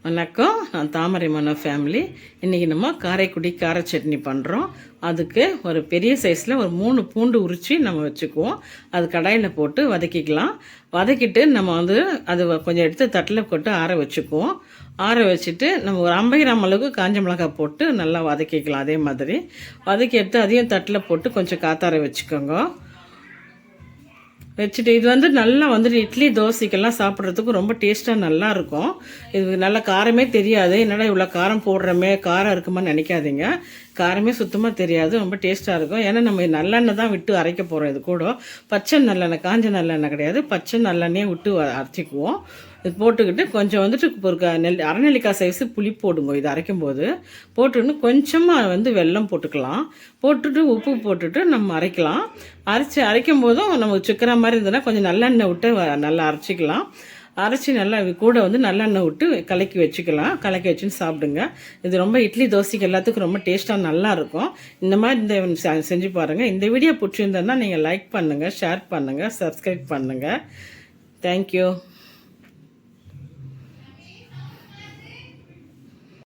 வணக்கம். நான் தாமரை மனோ ஃபேமிலி. இன்றைக்கி நம்ம காரைக்குடி கார சட்னி பண்ணுறோம். அதுக்கு ஒரு பெரிய சைஸில் ஒரு 3 பூண்டு உரித்து நம்ம வச்சுக்குவோம். அது கடாயில் போட்டு வதக்கிக்கலாம். வதக்கிட்டு நம்ம அது கொஞ்சம் எடுத்து தட்டில் போட்டு ஆற வச்சுக்குவோம். ஆற வச்சுட்டு நம்ம ஒரு 50 கிராம் அளவுக்கு காஞ்ச மிளகாய் போட்டு நல்லா வதக்கிக்கலாம். அதே மாதிரி வதக்கி எடுத்து அதையும் தட்டில் போட்டு கொஞ்சம் காத்தார வச்சுக்கோங்க. வச்சுட்டு இது நல்லா இட்லி தோசைக்கெல்லாம் சாப்பிட்றதுக்கு ரொம்ப டேஸ்ட்டாக நல்லாயிருக்கும். இது நல்லா காரமே தெரியாது. என்னடா இவ்வளோ காரம் போடுறோமே, காரம் இருக்குமான்னு நினைக்காதீங்க. காரமே சுத்தமாக தெரியாது. ரொம்ப டேஸ்ட்டாக இருக்கும். ஏன்னா நம்ம நல்லெண்ணெய் தான் விட்டு அரைக்க போகிறோம். இது கூட பச்சை நல்லெண்ணெய், காஞ்ச நல்லெண்ணெய் கிடையாது, பச்சை நல்லெண்ணெயே விட்டு அரைச்சிக்குவோம். இது போட்டுக்கிட்டு கொஞ்சம் ஒரு அரைநெல்லிக்காய் சைஸு புளி போடுங்க. இது அரைக்கும் போது போட்டுன்னு கொஞ்சமாக வெல்லம் போட்டுக்கலாம். போட்டுட்டு உப்பு போட்டுட்டு நம்ம அரைக்கலாம். அரைக்கும் போதும் நமக்கு சிக்கிற மாதிரி இருந்ததுன்னா கொஞ்சம் நல்லெண்ணெய் விட்டு நல்லா அரைச்சிக்கலாம். அரைச்சி நல்லா கூட நல்லெண்ணெய் விட்டு கலக்கி வச்சுக்கலாம். கலக்கி வச்சுன்னு சாப்பிடுங்க. இது ரொம்ப இட்லி தோசைக்கு எல்லாத்துக்கும் ரொம்ப டேஸ்ட்டாக நல்லாயிருக்கும். இந்த மாதிரி செஞ்சு பாருங்கள். இந்த வீடியோ பிடிச்சிருந்தேன்னா நீங்கள் லைக் பண்ணுங்கள், ஷேர் பண்ணுங்கள், சப்ஸ்கிரைப் பண்ணுங்கள். தேங்க்யூ.